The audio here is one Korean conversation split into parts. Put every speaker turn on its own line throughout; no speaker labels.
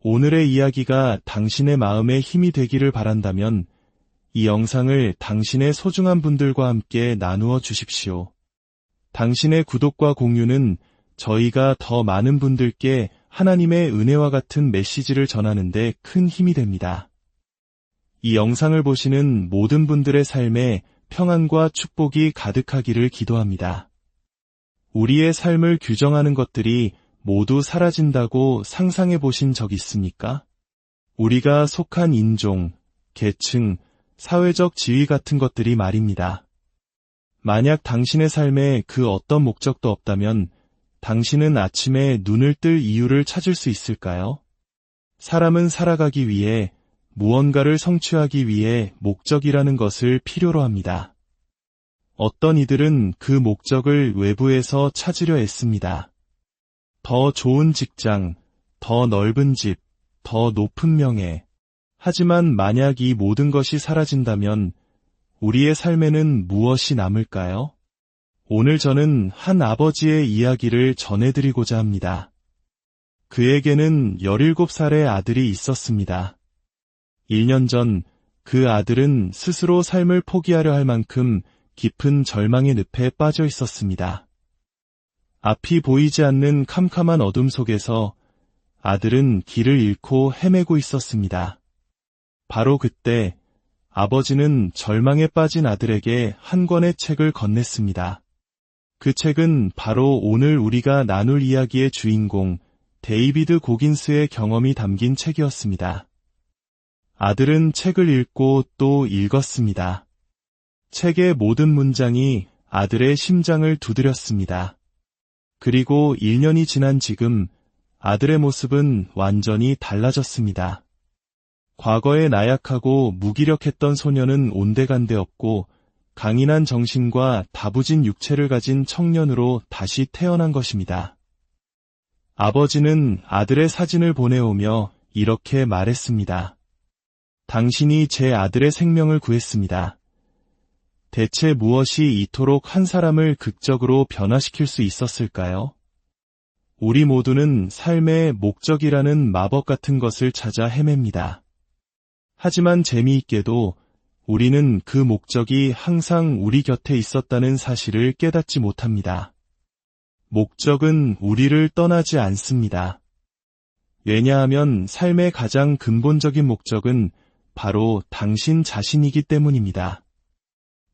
오늘의 이야기가 당신의 마음에 힘이 되기를 바란다면 이 영상을 당신의 소중한 분들과 함께 나누어 주십시오. 당신의 구독과 공유는 저희가 더 많은 분들께 하나님의 은혜와 같은 메시지를 전하는 데 큰 힘이 됩니다. 이 영상을 보시는 모든 분들의 삶에 평안과 축복이 가득하기를 기도합니다. 우리의 삶을 규정하는 것들이 모두 사라진다고 상상해 보신 적 있습니까? 우리가 속한 인종, 계층, 사회적 지위 같은 것들이 말입니다. 만약 당신의 삶에 그 어떤 목적도 없다면 당신은 아침에 눈을 뜰 이유를 찾을 수 있을까요? 사람은 살아가기 위해 무언가를 성취하기 위해 목적이라는 것을 필요로 합니다. 어떤 이들은 그 목적을 외부에서 찾으려 애씁니다. 더 좋은 직장, 더 넓은 집, 더 높은 명예. 하지만 만약 이 모든 것이 사라진다면 우리의 삶에는 무엇이 남을까요? 오늘 저는 한 아버지의 이야기를 전해드리고자 합니다. 그에게는 17살의 아들이 있었습니다. 1년 전 그 아들은 스스로 삶을 포기하려 할 만큼 깊은 절망의 늪에 빠져 있었습니다. 앞이 보이지 않는 캄캄한 어둠 속에서 아들은 길을 잃고 헤매고 있었습니다. 바로 그때 아버지는 절망에 빠진 아들에게 한 권의 책을 건넸습니다. 그 책은 바로 오늘 우리가 나눌 이야기의 주인공 데이비드 고긴스의 경험이 담긴 책이었습니다. 아들은 책을 읽고 또 읽었습니다. 책의 모든 문장이 아들의 심장을 두드렸습니다. 그리고 1년이 지난 지금 아들의 모습은 완전히 달라졌습니다. 과거에 나약하고 무기력했던 소년은 온데간데 없고 강인한 정신과 다부진 육체를 가진 청년으로 다시 태어난 것입니다. 아버지는 아들의 사진을 보내오며 이렇게 말했습니다. 당신이 제 아들의 생명을 구했습니다. 대체 무엇이 이토록 한 사람을 극적으로 변화시킬 수 있었을까요? 우리 모두는 삶의 목적이라는 마법 같은 것을 찾아 헤맵니다. 하지만 재미있게도 우리는 그 목적이 항상 우리 곁에 있었다는 사실을 깨닫지 못합니다. 목적은 우리를 떠나지 않습니다. 왜냐하면 삶의 가장 근본적인 목적은 바로 당신 자신이기 때문입니다.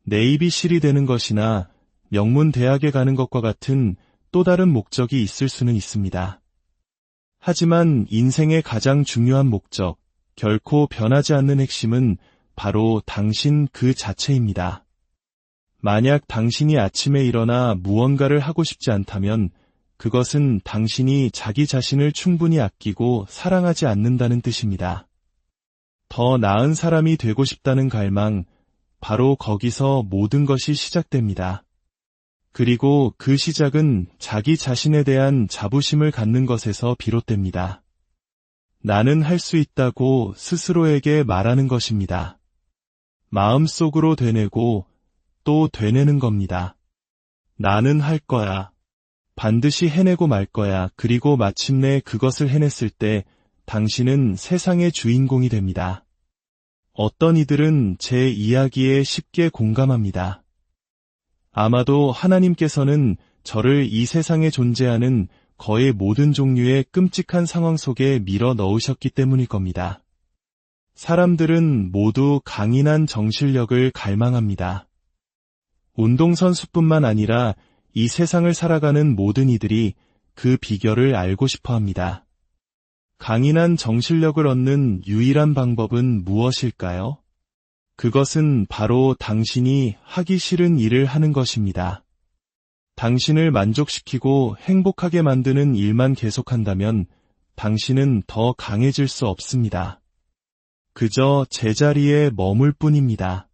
네이비실이 되는 것이나 명문 대학에 가는 것과 같은 또 다른 목적이 있을 수는 있습니다. 하지만 인생의 가장 중요한 목적, 결코 변하지 않는 핵심은 바로 당신 그 자체입니다. 만약 당신이 아침에 일어나 무언가를 하고 싶지 않다면 그것은 당신이 자기 자신을 충분히 아끼고 사랑하지 않는다는 뜻입니다. 더 나은 사람이 되고 싶다는 갈망, 바로 거기서 모든 것이 시작됩니다. 그리고 그 시작은 자기 자신에 대한 자부심을 갖는 것에서 비롯됩니다. 나는 할 수 있다고 스스로에게 말하는 것입니다. 마음속으로 되뇌고 또 되뇌는 겁니다. 나는 할 거야. 반드시 해내고 말 거야. 그리고 마침내 그것을 해냈을 때 당신은 세상의 주인공이 됩니다. 어떤 이들은 제 이야기에 쉽게 공감합니다. 아마도 하나님께서는 저를 이 세상에 존재하는 거의 모든 종류의 끔찍한 상황 속에 밀어 넣으셨기 때문일 겁니다. 사람들은 모두 강인한 정신력을 갈망합니다. 운동선수뿐만 아니라 이 세상을 살아가는 모든 이들이 그 비결을 알고 싶어 합니다. 강인한 정신력을 얻는 유일한 방법은 무엇일까요? 그것은 바로 당신이 하기 싫은 일을 하는 것입니다. 당신을 만족시키고 행복하게 만드는 일만 계속한다면 당신은 더 강해질 수 없습니다. 그저 제자리에 머물 뿐입니다.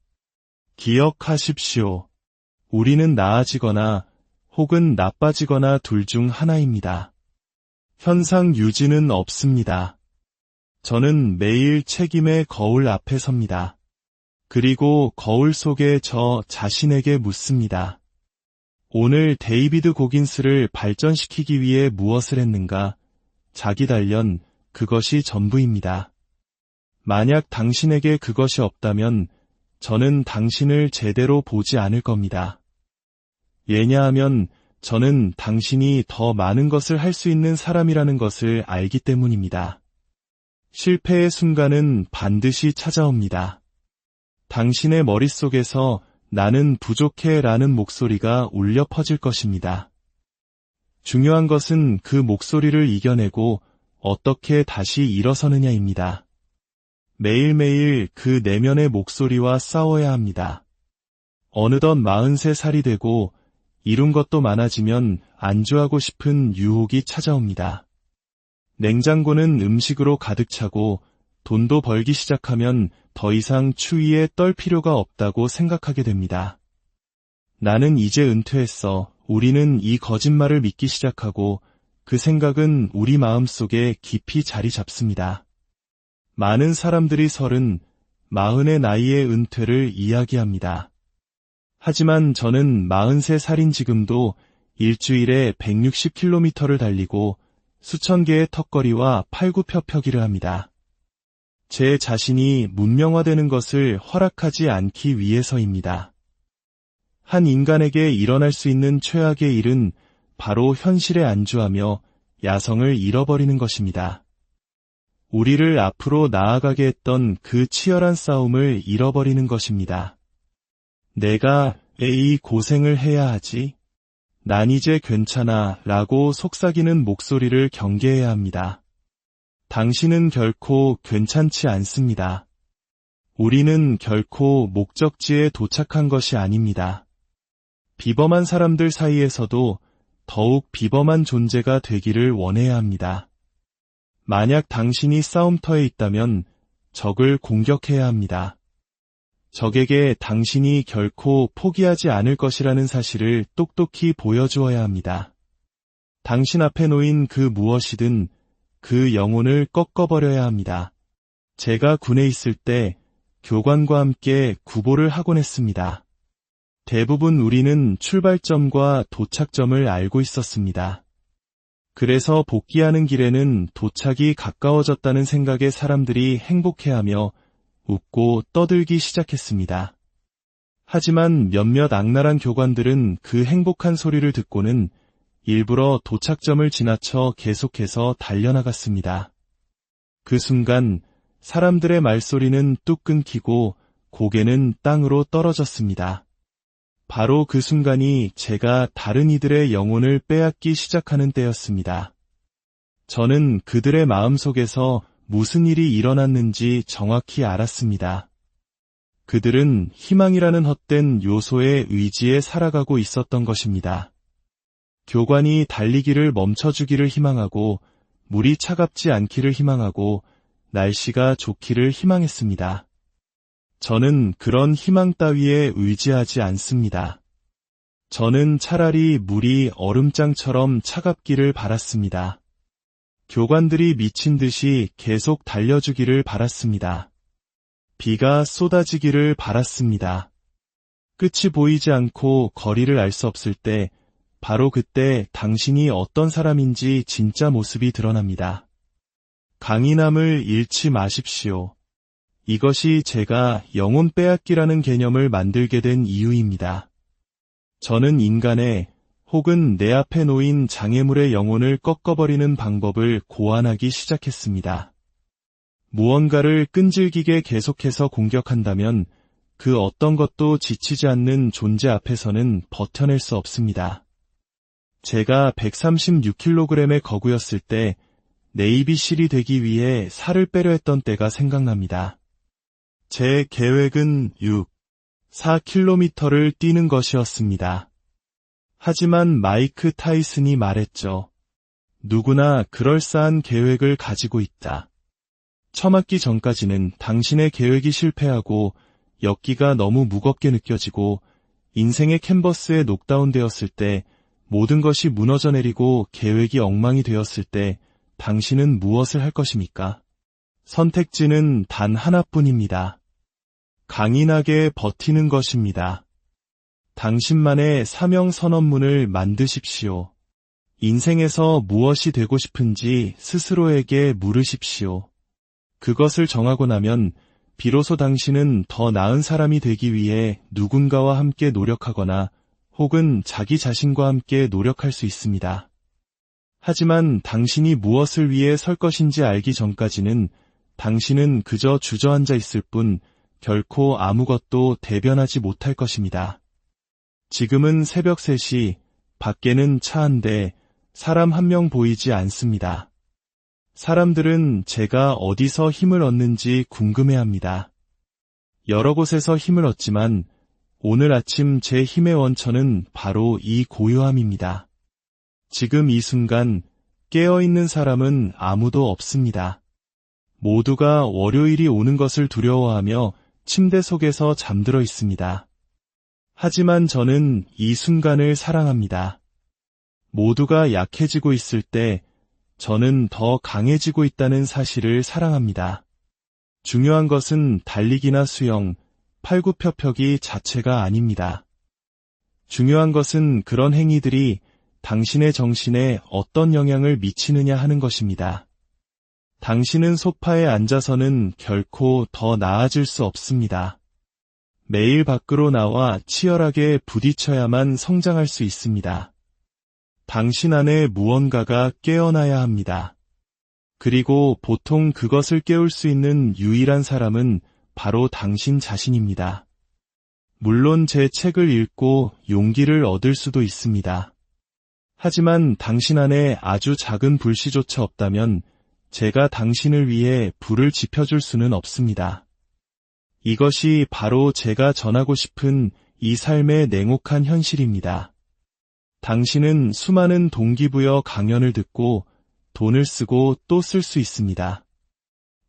기억하십시오. 우리는 나아지거나 혹은 나빠지거나 둘 중 하나입니다. 현상 유지는 없습니다. 저는 매일 책임의 거울 앞에 섭니다. 그리고 거울 속에 저 자신에게 묻습니다. 오늘 데이비드 고긴스를 발전시키기 위해 무엇을 했는가? 자기 단련, 그것이 전부입니다. 만약 당신에게 그것이 없다면 저는 당신을 제대로 보지 않을 겁니다. 왜냐하면 저는 당신이 더 많은 것을 할 수 있는 사람이라는 것을 알기 때문입니다. 실패의 순간은 반드시 찾아옵니다. 당신의 머릿속에서 나는 부족해 라는 목소리가 울려 퍼질 것입니다. 중요한 것은 그 목소리를 이겨내고 어떻게 다시 일어서느냐입니다. 매일매일 그 내면의 목소리와 싸워야 합니다. 어느덧 43살이 되고 이룬 것도 많아지면 안주하고 싶은 유혹이 찾아옵니다. 냉장고는 음식으로 가득 차고 돈도 벌기 시작하면 더 이상 추위에 떨 필요가 없다고 생각하게 됩니다. 나는 이제 은퇴했어. 우리는 이 거짓말을 믿기 시작하고 그 생각은 우리 마음속에 깊이 자리 잡습니다. 많은 사람들이 30, 40의 나이의 은퇴를 이야기합니다. 하지만 저는 43살인 지금도 일주일에 160km를 달리고 수천 개의 턱걸이와 팔굽혀펴기를 합니다. 제 자신이 문명화되는 것을 허락하지 않기 위해서입니다. 한 인간에게 일어날 수 있는 최악의 일은 바로 현실에 안주하며 야성을 잃어버리는 것입니다. 우리를 앞으로 나아가게 했던 그 치열한 싸움을 잃어버리는 것입니다. 내가 왜 이 고생을 해야 하지? 난 이제 괜찮아 라고 속삭이는 목소리를 경계해야 합니다. 당신은 결코 괜찮지 않습니다. 우리는 결코 목적지에 도착한 것이 아닙니다. 비범한 사람들 사이에서도 더욱 비범한 존재가 되기를 원해야 합니다. 만약 당신이 싸움터에 있다면 적을 공격해야 합니다. 적에게 당신이 결코 포기하지 않을 것이라는 사실을 똑똑히 보여주어야 합니다. 당신 앞에 놓인 그 무엇이든 그 영혼을 꺾어버려야 합니다. 제가 군에 있을 때 교관과 함께 구보를 하곤 했습니다. 대부분 우리는 출발점과 도착점을 알고 있었습니다. 그래서 복귀하는 길에는 도착이 가까워졌다는 생각에 사람들이 행복해하며 웃고 떠들기 시작했습니다. 하지만 몇몇 악랄한 교관들은 그 행복한 소리를 듣고는 일부러 도착점을 지나쳐 계속해서 달려나갔습니다. 그 순간 사람들의 말소리는 뚝 끊기고 고개는 땅으로 떨어졌습니다. 바로 그 순간이 제가 다른 이들의 영혼을 빼앗기 시작하는 때였습니다. 저는 그들의 마음속에서 무슨 일이 일어났는지 정확히 알았습니다. 그들은 희망이라는 헛된 요소의 의지에 살아가고 있었던 것입니다. 교관이 달리기를 멈춰주기를 희망하고 물이 차갑지 않기를 희망하고 날씨가 좋기를 희망했습니다. 저는 그런 희망 따위에 의지하지 않습니다. 저는 차라리 물이 얼음장처럼 차갑기를 바랐습니다. 교관들이 미친 듯이 계속 달려주기를 바랐습니다. 비가 쏟아지기를 바랐습니다. 끝이 보이지 않고 거리를 알 수 없을 때 바로 그때 당신이 어떤 사람인지 진짜 모습이 드러납니다. 강인함을 잃지 마십시오. 이것이 제가 영혼 빼앗기라는 개념을 만들게 된 이유입니다. 저는 인간의 혹은 내 앞에 놓인 장애물의 영혼을 꺾어버리는 방법을 고안하기 시작했습니다. 무언가를 끈질기게 계속해서 공격한다면 그 어떤 것도 지치지 않는 존재 앞에서는 버텨낼 수 없습니다. 제가 136kg의 거구였을 때 네이비실이 되기 위해 살을 빼려 했던 때가 생각납니다. 제 계획은 4km를 뛰는 것이었습니다. 하지만 마이크 타이슨이 말했죠. 누구나 그럴싸한 계획을 가지고 있다. 처맞기 전까지는 당신의 계획이 실패하고 엮기가 너무 무겁게 느껴지고 인생의 캔버스에 녹다운되었을 때 모든 것이 무너져 내리고 계획이 엉망이 되었을 때 당신은 무엇을 할 것입니까? 선택지는 단 하나뿐입니다. 강인하게 버티는 것입니다. 당신만의 사명 선언문을 만드십시오. 인생에서 무엇이 되고 싶은지 스스로에게 물으십시오. 그것을 정하고 나면 비로소 당신은 더 나은 사람이 되기 위해 누군가와 함께 노력하거나 혹은 자기 자신과 함께 노력할 수 있습니다. 하지만 당신이 무엇을 위해 설 것인지 알기 전까지는 당신은 그저 주저앉아 있을 뿐 결코 아무것도 대변하지 못할 것입니다. 지금은 새벽 3시, 밖에는 차 한 대, 사람 한 명 보이지 않습니다. 사람들은 제가 어디서 힘을 얻는지 궁금해합니다. 여러 곳에서 힘을 얻지만 오늘 아침 제 힘의 원천은 바로 이 고요함입니다. 지금 이 순간 깨어있는 사람은 아무도 없습니다. 모두가 월요일이 오는 것을 두려워하며 침대 속에서 잠들어 있습니다. 하지만 저는 이 순간을 사랑합니다. 모두가 약해지고 있을 때 저는 더 강해지고 있다는 사실을 사랑합니다. 중요한 것은 달리기나 수영, 팔굽혀펴기 자체가 아닙니다. 중요한 것은 그런 행위들이 당신의 정신에 어떤 영향을 미치느냐 하는 것입니다. 당신은 소파에 앉아서는 결코 더 나아질 수 없습니다. 매일 밖으로 나와 치열하게 부딪혀야만 성장할 수 있습니다. 당신 안에 무언가가 깨어나야 합니다. 그리고 보통 그것을 깨울 수 있는 유일한 사람은 바로 당신 자신입니다. 물론 제 책을 읽고 용기를 얻을 수도 있습니다. 하지만 당신 안에 아주 작은 불씨조차 없다면 제가 당신을 위해 불을 지펴줄 수는 없습니다. 이것이 바로 제가 전하고 싶은 이 삶의 냉혹한 현실입니다. 당신은 수많은 동기부여 강연을 듣고 돈을 쓰고 또 쓸 수 있습니다.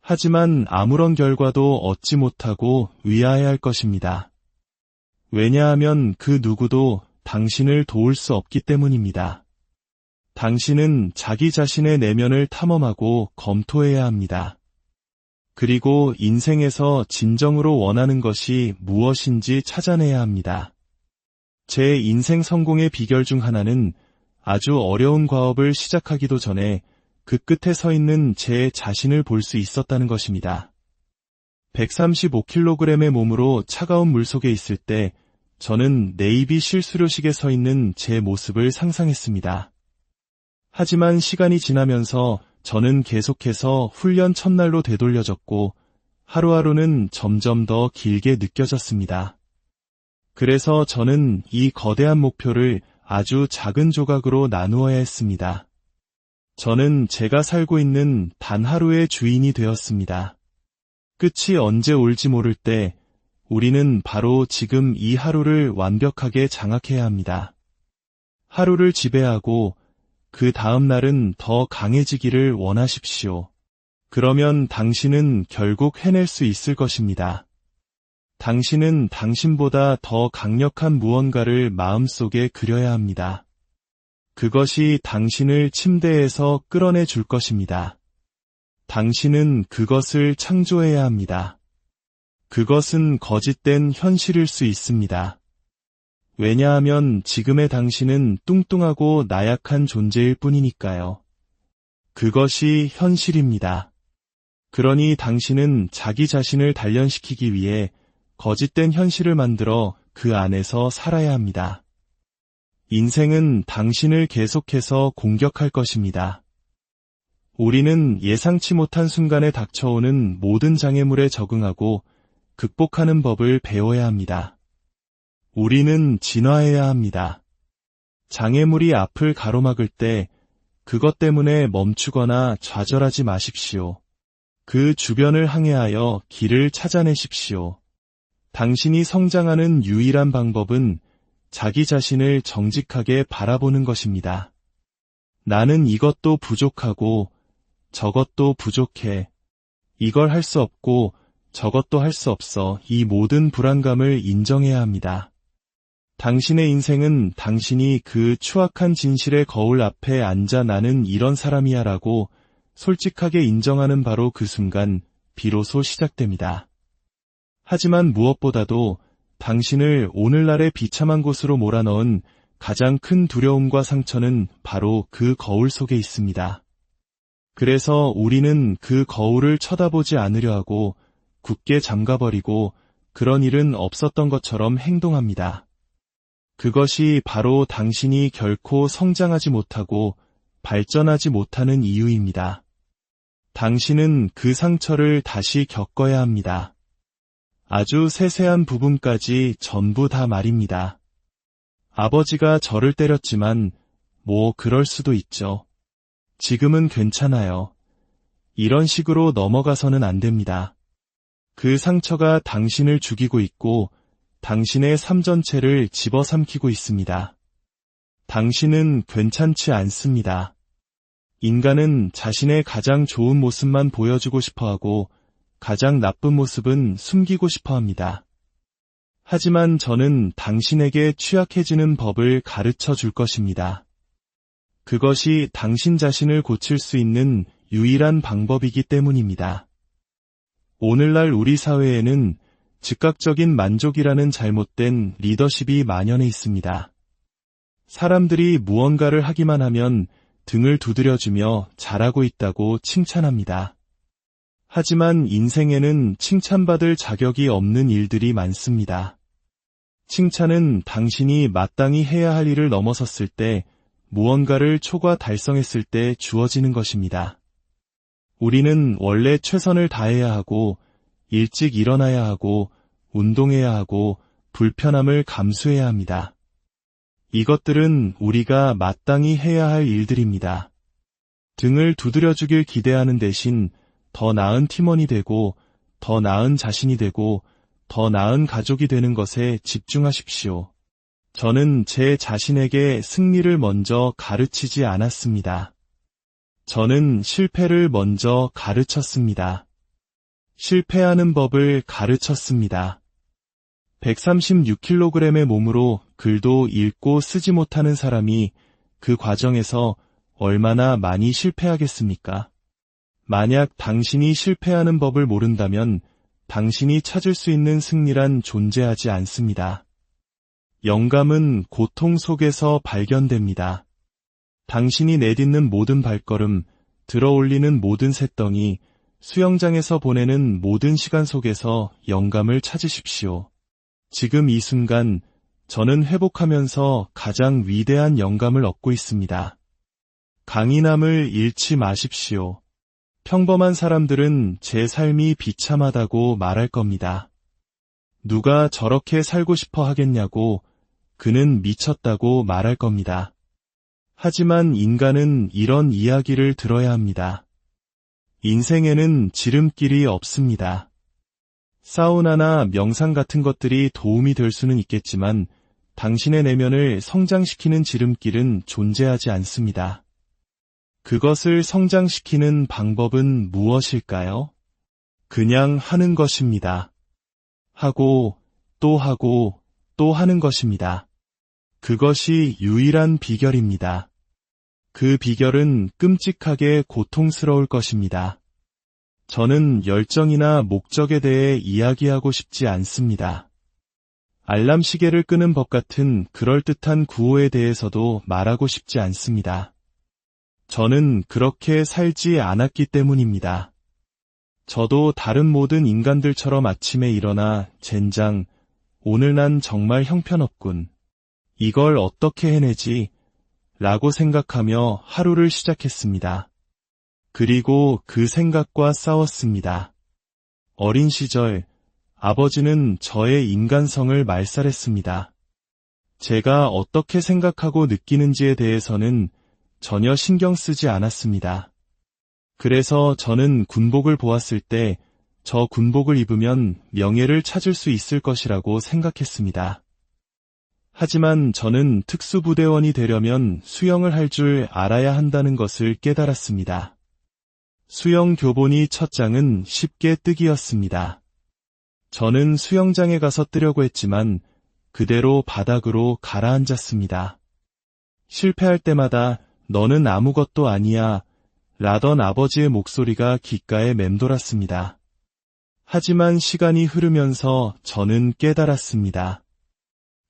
하지만 아무런 결과도 얻지 못하고 의아해할 것입니다. 왜냐하면 그 누구도 당신을 도울 수 없기 때문입니다. 당신은 자기 자신의 내면을 탐험하고 검토해야 합니다. 그리고 인생에서 진정으로 원하는 것이 무엇인지 찾아내야 합니다. 제 인생 성공의 비결 중 하나는 아주 어려운 과업을 시작하기도 전에 그 끝에 서 있는 제 자신을 볼 수 있었다는 것입니다. 135kg의 몸으로 차가운 물속에 있을 때 저는 네이비 실수료식에 서 있는 제 모습을 상상했습니다. 하지만 시간이 지나면서 저는 계속해서 훈련 첫날로 되돌려졌고 하루하루는 점점 더 길게 느껴졌습니다. 그래서 저는 이 거대한 목표를 아주 작은 조각으로 나누어야 했습니다. 저는 제가 살고 있는 단 하루의 주인이 되었습니다. 끝이 언제 올지 모를 때 우리는 바로 지금 이 하루를 완벽하게 장악해야 합니다. 하루를 지배하고 그 다음 날은 더 강해지기를 원하십시오. 그러면 당신은 결국 해낼 수 있을 것입니다. 당신은 당신보다 더 강력한 무언가를 마음속에 그려야 합니다. 그것이 당신을 침대에서 끌어내 줄 것입니다. 당신은 그것을 창조해야 합니다. 그것은 거짓된 현실일 수 있습니다. 왜냐하면 지금의 당신은 뚱뚱하고 나약한 존재일 뿐이니까요. 그것이 현실입니다. 그러니 당신은 자기 자신을 단련시키기 위해 거짓된 현실을 만들어 그 안에서 살아야 합니다. 인생은 당신을 계속해서 공격할 것입니다. 우리는 예상치 못한 순간에 닥쳐오는 모든 장애물에 적응하고 극복하는 법을 배워야 합니다. 우리는 진화해야 합니다. 장애물이 앞을 가로막을 때 그것 때문에 멈추거나 좌절하지 마십시오. 그 주변을 항해하여 길을 찾아내십시오. 당신이 성장하는 유일한 방법은 자기 자신을 정직하게 바라보는 것입니다. 나는 이것도 부족하고 저것도 부족해. 이걸 할 수 없고 저것도 할 수 없어. 이 모든 불안감을 인정해야 합니다. 당신의 인생은 당신이 그 추악한 진실의 거울 앞에 앉아 나는 이런 사람이야 라고 솔직하게 인정하는 바로 그 순간 비로소 시작됩니다. 하지만 무엇보다도 당신을 오늘날의 비참한 곳으로 몰아넣은 가장 큰 두려움과 상처는 바로 그 거울 속에 있습니다. 그래서 우리는 그 거울을 쳐다보지 않으려 하고 굳게 잠가버리고 그런 일은 없었던 것처럼 행동합니다. 그것이 바로 당신이 결코 성장하지 못하고 발전하지 못하는 이유입니다. 당신은 그 상처를 다시 겪어야 합니다. 아주 세세한 부분까지 전부 다 말입니다. 아버지가 저를 때렸지만 그럴 수도 있죠. 지금은 괜찮아요. 이런 식으로 넘어가서는 안 됩니다. 그 상처가 당신을 죽이고 있고 당신의 삶 전체를 집어삼키고 있습니다. 당신은 괜찮지 않습니다. 인간은 자신의 가장 좋은 모습만 보여주고 싶어하고 가장 나쁜 모습은 숨기고 싶어합니다. 하지만 저는 당신에게 취약해지는 법을 가르쳐 줄 것입니다. 그것이 당신 자신을 고칠 수 있는 유일한 방법이기 때문입니다. 오늘날 우리 사회에는 즉각적인 만족이라는 잘못된 리더십이 만연해 있습니다. 사람들이 무언가를 하기만 하면 등을 두드려주며 잘하고 있다고 칭찬합니다. 하지만 인생에는 칭찬받을 자격이 없는 일들이 많습니다. 칭찬은 당신이 마땅히 해야 할 일을 넘어섰을 때, 무언가를 초과 달성했을 때 주어지는 것입니다. 우리는 원래 최선을 다해야 하고, 일찍 일어나야 하고, 운동해야 하고, 불편함을 감수해야 합니다. 이것들은 우리가 마땅히 해야 할 일들입니다. 등을 두드려주길 기대하는 대신 더 나은 팀원이 되고, 더 나은 자신이 되고, 더 나은 가족이 되는 것에 집중하십시오. 저는 제 자신에게 승리를 먼저 가르치지 않았습니다. 저는 실패를 먼저 가르쳤습니다. 실패하는 법을 가르쳤습니다. 136kg의 몸으로 글도 읽고 쓰지 못하는 사람이 그 과정에서 얼마나 많이 실패하겠습니까? 만약 당신이 실패하는 법을 모른다면 당신이 찾을 수 있는 승리란 존재하지 않습니다. 영감은 고통 속에서 발견됩니다. 당신이 내딛는 모든 발걸음, 들어올리는 모든 새덩이, 수영장에서 보내는 모든 시간 속에서 영감을 찾으십시오. 지금 이 순간 저는 회복하면서 가장 위대한 영감을 얻고 있습니다. 강인함을 잃지 마십시오. 평범한 사람들은 제 삶이 비참하다고 말할 겁니다. 누가 저렇게 살고 싶어 하겠냐고, 그는 미쳤다고 말할 겁니다. 하지만 인간은 이런 이야기를 들어야 합니다. 인생에는 지름길이 없습니다. 사우나나 명상 같은 것들이 도움이 될 수는 있겠지만 당신의 내면을 성장시키는 지름길은 존재하지 않습니다. 그것을 성장시키는 방법은 무엇일까요? 그냥 하는 것입니다. 하고 또 하고 또 하는 것입니다. 그것이 유일한 비결입니다. 그 비결은 끔찍하게 고통스러울 것입니다. 저는 열정이나 목적에 대해 이야기하고 싶지 않습니다. 알람 시계를 끄는 법 같은 그럴듯한 구호에 대해서도 말하고 싶지 않습니다. 저는 그렇게 살지 않았기 때문입니다. 저도 다른 모든 인간들처럼 아침에 일어나 젠장, 오늘 난 정말 형편없군. 이걸 어떻게 해내지? 라고 생각하며 하루를 시작했습니다. 그리고 그 생각과 싸웠습니다. 어린 시절, 아버지는 저의 인간성을 말살했습니다. 제가 어떻게 생각하고 느끼는지에 대해서는 전혀 신경 쓰지 않았습니다. 그래서 저는 군복을 보았을 때 저 군복을 입으면 명예를 찾을 수 있을 것이라고 생각했습니다. 하지만 저는 특수부대원이 되려면 수영을 할 줄 알아야 한다는 것을 깨달았습니다. 수영 교본이 첫 장은 쉽게 뜨기였습니다. 저는 수영장에 가서 뜨려고 했지만 그대로 바닥으로 가라앉았습니다. 실패할 때마다 너는 아무것도 아니야 라던 아버지의 목소리가 귓가에 맴돌았습니다. 하지만 시간이 흐르면서 저는 깨달았습니다.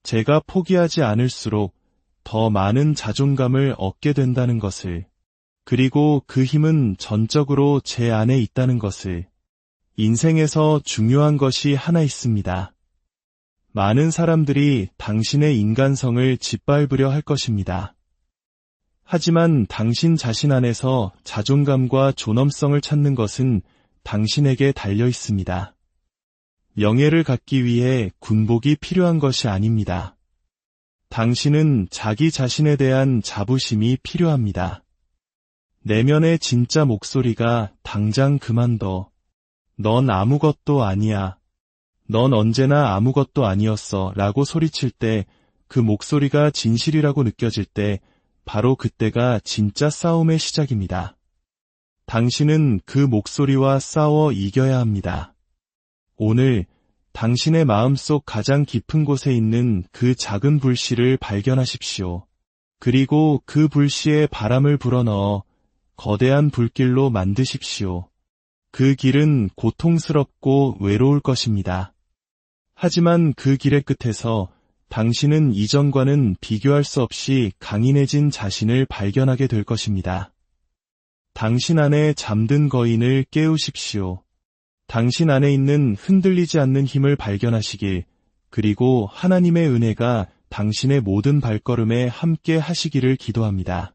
제가 포기하지 않을수록 더 많은 자존감을 얻게 된다는 것을, 그리고 그 힘은 전적으로 제 안에 있다는 것을. 인생에서 중요한 것이 하나 있습니다. 많은 사람들이 당신의 인간성을 짓밟으려 할 것입니다. 하지만 당신 자신 안에서 자존감과 존엄성을 찾는 것은 당신에게 달려 있습니다. 명예를 갖기 위해 군복이 필요한 것이 아닙니다. 당신은 자기 자신에 대한 자부심이 필요합니다. 내면의 진짜 목소리가 당장 그만둬. 넌 아무것도 아니야. 넌 언제나 아무것도 아니었어 라고 소리칠 때, 그 목소리가 진실이라고 느껴질 때 바로 그때가 진짜 싸움의 시작입니다. 당신은 그 목소리와 싸워 이겨야 합니다. 오늘 당신의 마음속 가장 깊은 곳에 있는 그 작은 불씨를 발견하십시오. 그리고 그 불씨에 바람을 불어넣어 거대한 불길로 만드십시오. 그 길은 고통스럽고 외로울 것입니다. 하지만 그 길의 끝에서 당신은 이전과는 비교할 수 없이 강인해진 자신을 발견하게 될 것입니다. 당신 안에 잠든 거인을 깨우십시오. 당신 안에 있는 흔들리지 않는 힘을 발견하시길, 그리고 하나님의 은혜가 당신의 모든 발걸음에 함께 하시기를 기도합니다.